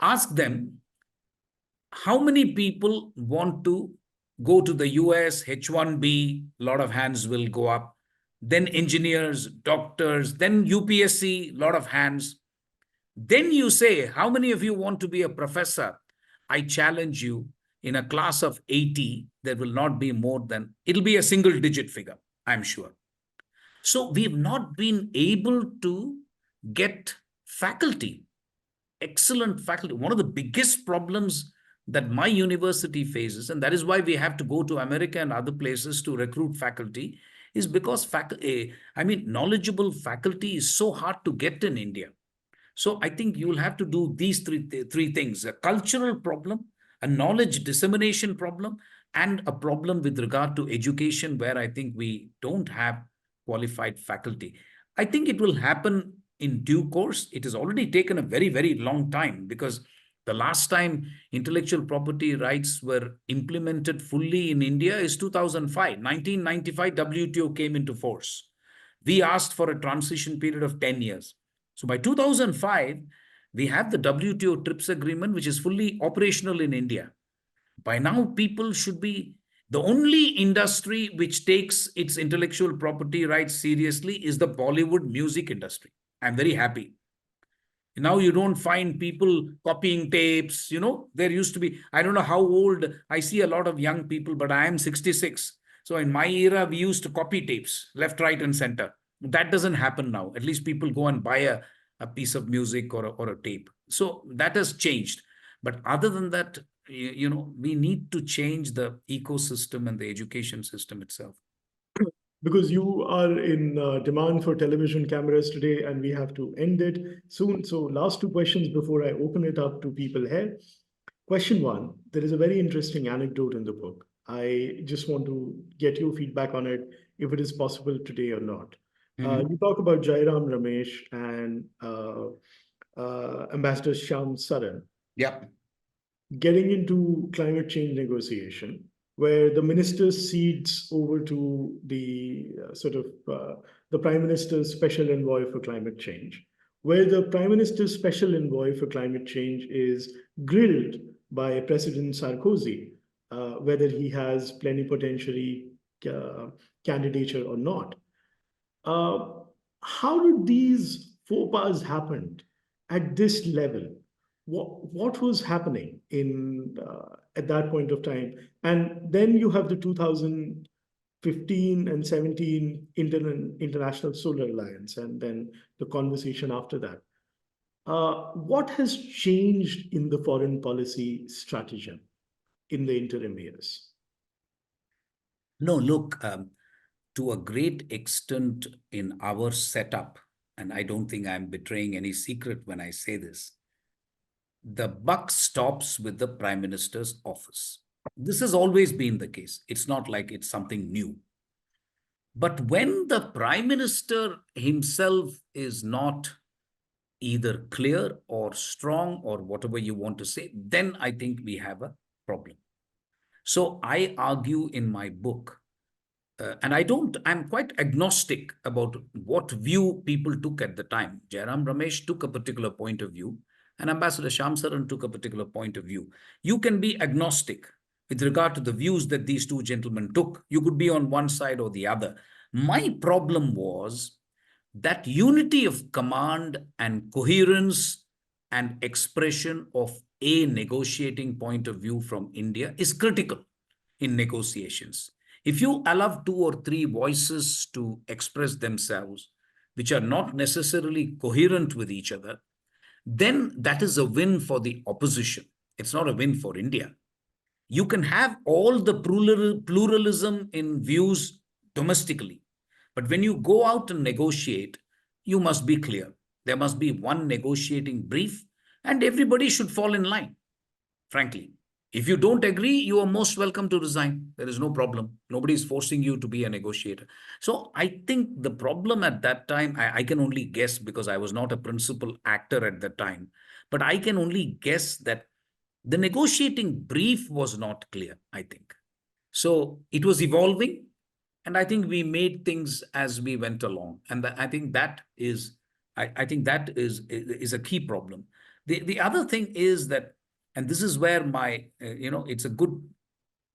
Speaker 3: ask them how many people want to go to the US, H1B, a lot of hands will go up. then engineers, doctors, then UPSC, lot of hands. Then you say, how many of you want to be a professor? I challenge you, in a class of 80, there will not be more than, it'll be a single digit figure, I'm sure. So we've not been able to get faculty, excellent faculty. One of the biggest problems that my university faces, and that is why we have to go to America and other places to recruit faculty, is because knowledgeable faculty is so hard to get in India. So I think you'll have to do these three things: a cultural problem, a knowledge dissemination problem, and a problem with regard to education, where I think we don't have qualified faculty. I think it will happen in due course. It has already taken a very, very long time, because the last time intellectual property rights were implemented fully in India is 2005. 1995, WTO came into force. We asked for a transition period of 10 years. So by 2005, we have the WTO TRIPS agreement, which is fully operational in India. By now, people should be, the only industry which takes its intellectual property rights seriously is the Bollywood music industry. I'm very happy. Now you don't find people copying tapes. There used to be, I don't know how old, I see a lot of young people, but I am 66. So in my era, we used to copy tapes, left, right, and center. That doesn't happen now. At least people go and buy a piece of music or a tape. So that has changed. But other than that, we need to change the ecosystem and the education system itself.
Speaker 1: Because you are in demand for television cameras today, and we have to end it soon. So last two questions before I open it up to people here. Question one, there is a very interesting anecdote in the book. I just want to get your feedback on it, if it is possible today or not. You talk about Jairam Ramesh and Ambassador Shyam Saran
Speaker 3: Yeah.
Speaker 1: getting into climate change negotiation, where the minister cedes over to the the Prime Minister's special envoy for climate change, where the Prime Minister's special envoy for climate change is grilled by President Sarkozy, whether he has plenipotentiary candidature or not. How did these faux pas happen at this level? What was happening in at that point of time? And then you have the 2015 and 17 International Solar Alliance, and then the conversation after that. What has changed in the foreign policy strategy in the interim years?
Speaker 3: No, look, to a great extent in our setup, and I don't think I'm betraying any secret when I say this, the buck stops with the Prime Minister's office. This has always been the case. It's not like it's something new. But when the Prime Minister himself is not either clear or strong or whatever you want to say, then I think we have a problem. So I argue in my book, and I'm quite agnostic about what view people took at the time. Jairam Ramesh took a particular point of view, and Ambassador Shyam Saran took a particular point of view. You can be agnostic with regard to the views that these two gentlemen took. You could be on one side or the other. My problem was that unity of command and coherence and expression of a negotiating point of view from India is critical in negotiations. If you allow two or three voices to express themselves, which are not necessarily coherent with each other, then that is a win for the opposition. It's not a win for India. You can have all the pluralism in views domestically, but when you go out and negotiate, you must be clear. There must be one negotiating brief, and everybody should fall in line, frankly. If you don't agree, you are most welcome to resign. There is no problem. Nobody is forcing you to be a negotiator. So I think the problem at that time, I can only guess because I was not a principal actor at the time, but I can only guess that the negotiating brief was not clear, I think. So it was evolving, and I think we made things as we went along. And I think that is, I think that is a key problem. The other thing is that, and this is where my, it's a good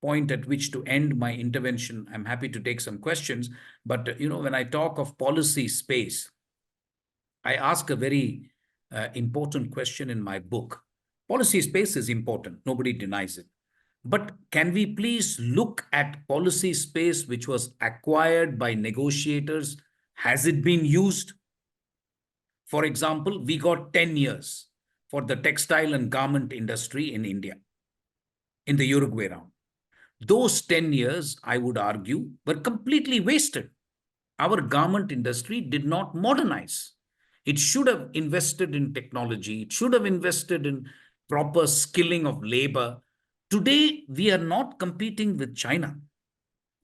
Speaker 3: point at which to end my intervention. I'm happy to take some questions. But, when I talk of policy space, I ask a very important question in my book. Policy space is important. Nobody denies it. But can we please look at policy space which was acquired by negotiators? Has it been used? For example, we got 10 years for the textile and garment industry in India, in the Uruguay round. Those 10 years, I would argue, were completely wasted. Our garment industry did not modernize. It should have invested in technology. It should have invested in proper skilling of labor. Today, we are not competing with China.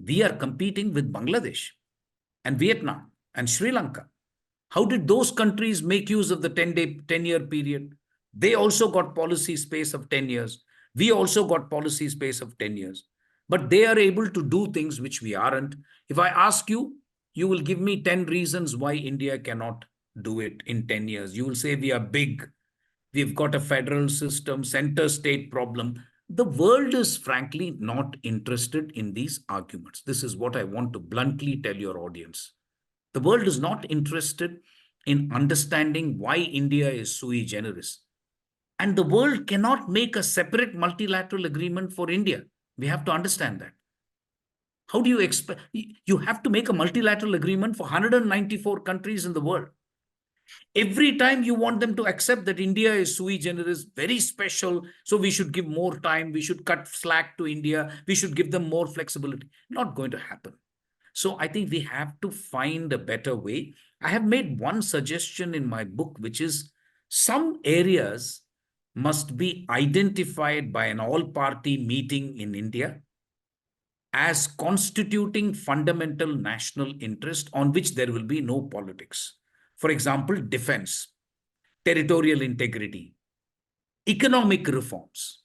Speaker 3: We are competing with Bangladesh and Vietnam and Sri Lanka. How did those countries make use of the 10-year period? They also got policy space of 10 years. We also got policy space of 10 years. But they are able to do things which we aren't. If I ask you, you will give me 10 reasons why India cannot do it in 10 years. You will say we are big. We've got a federal system, center state problem. The world is frankly not interested in these arguments. This is what I want to bluntly tell your audience. The world is not interested in understanding why India is sui generis. And the world cannot make a separate multilateral agreement for India. We have to understand that. How do you expect? You have to make a multilateral agreement for 194 countries in the world. Every time you want them to accept that India is sui generis, very special, so we should give more time, we should cut slack to India, we should give them more flexibility. Not going to happen. So I think we have to find a better way. I have made one suggestion in my book, which is some areas must be identified by an all-party meeting in India as constituting fundamental national interest on which there will be no politics. For example, defense, territorial integrity, economic reforms.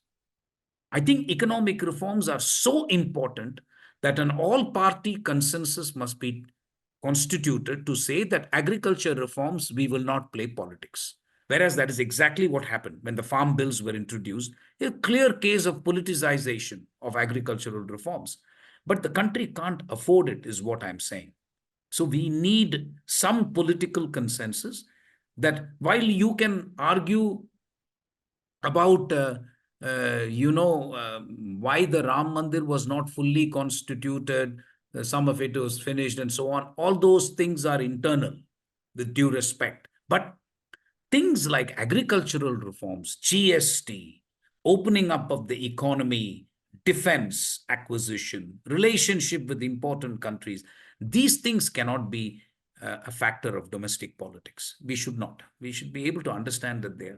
Speaker 3: I think economic reforms are so important that an all-party consensus must be constituted to say that agriculture reforms, we will not play politics. Whereas that is exactly what happened when the farm bills were introduced, a clear case of politicization of agricultural reforms. But the country can't afford it, is what I'm saying. So we need some political consensus that while you can argue about why the Ram Mandir was not fully constituted, some of it was finished and so on. All those things are internal, with due respect. But things like agricultural reforms, GST, opening up of the economy, defense acquisition, relationship with important countries, these things cannot be a factor of domestic politics. We should not. We should be able to understand that they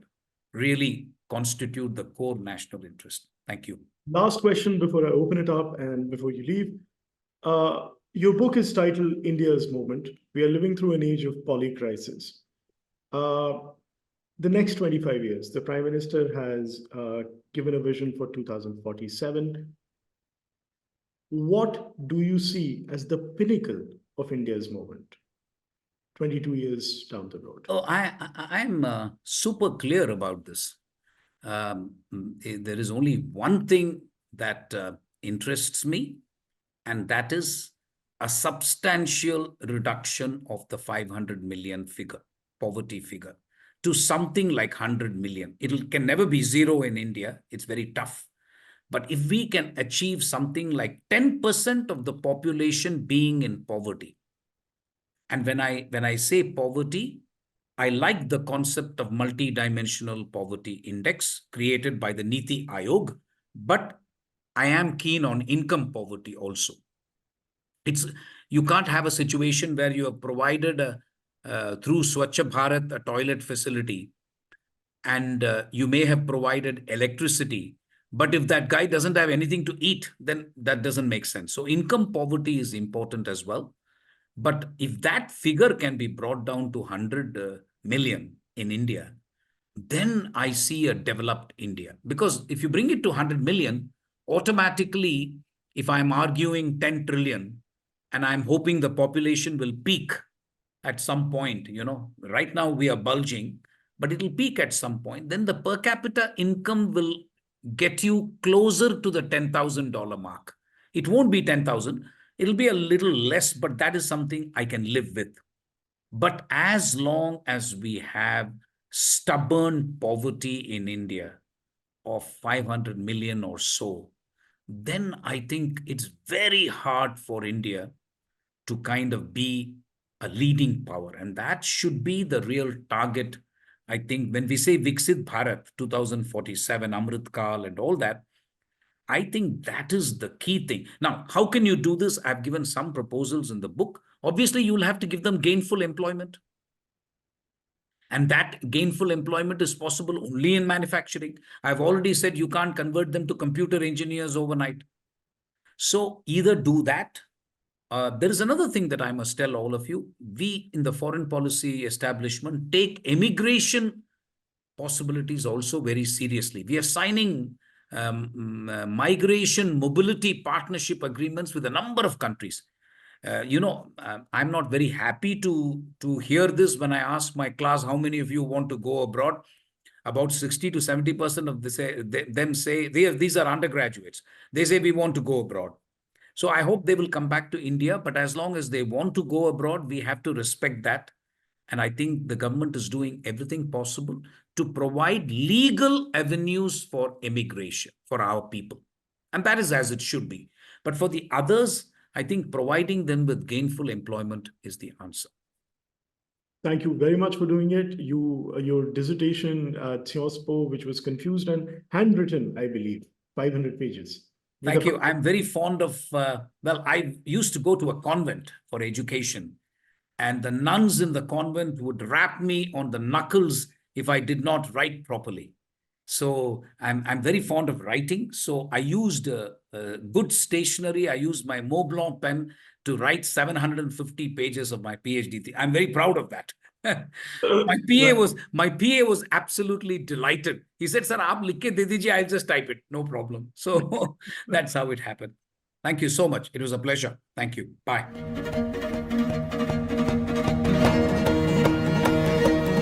Speaker 3: really constitute the core national interest. Thank you.
Speaker 1: Last question before I open it up and before you leave. Your book is titled India's Moment. We are living through an age of polycrisis. The next 25 years, the Prime Minister has given a vision for 2047. What do you see as the pinnacle of India's moment 22 years down the road?
Speaker 3: Oh, I'm super clear about this. There is only one thing that interests me, and that is a substantial reduction of the 500 million figure, poverty figure, to something like 100 million. It can never be zero in India. It's very tough. But if we can achieve something like 10% of the population being in poverty, and when I say poverty, I like the concept of multidimensional poverty index created by the Niti Aayog, but I am keen on income poverty also. You can't have a situation where you have provided through Swachh Bharat a toilet facility, and you may have provided electricity, but if that guy doesn't have anything to eat, then that doesn't make sense. So income poverty is important as well. But if that figure can be brought down to 100 million in India, then I see a developed India. Because if you bring it to 100 million, automatically, if I'm arguing 10 trillion, and I'm hoping the population will peak at some point, right now we are bulging, but it'll peak at some point, then the per capita income will get you closer to the $10,000 mark. It won't be 10,000. It'll be a little less, but that is something I can live with. But as long as we have stubborn poverty in India of 500 million or so, then I think it's very hard for India to kind of be a leading power. And that should be the real target. I think when we say Viksit Bharat 2047, Amrit Kal and all that, I think that is the key thing. Now, how can you do this? I've given some proposals in the book. Obviously, you'll have to give them gainful employment. And that gainful employment is possible only in manufacturing. I've already said you can't convert them to computer engineers overnight. So either do that. There is another thing that I must tell all of you. We in the foreign policy establishment take immigration possibilities also very seriously. We are signing migration mobility partnership agreements with a number of countries. I'm not very happy to hear this when I ask my class, how many of you want to go abroad? About 60 to 70% of them say, these are undergraduates. They say, we want to go abroad. So I hope they will come back to India, but as long as they want to go abroad, we have to respect that. And I think the government is doing everything possible to provide legal avenues for immigration for our people. And that is as it should be. But for the others, I think providing them with gainful employment is the answer.
Speaker 1: Thank you very much for doing it. Your dissertation, Theospo, which was confused and handwritten, I believe, 500 pages.
Speaker 3: Thank you. I'm very fond of, I used to go to a convent for education, and the nuns in the convent would rap me on the knuckles if I did not write properly. So I'm very fond of writing. So I used good stationery. I used my Mont Blanc pen to write 750 pages of my PhD. I'm very proud of that. My PA was absolutely delighted. He said, "Sir, aap likh ke de dijiye, I'll just type it. No problem." So that's how it happened. Thank you so much. It was a pleasure. Thank you. Bye.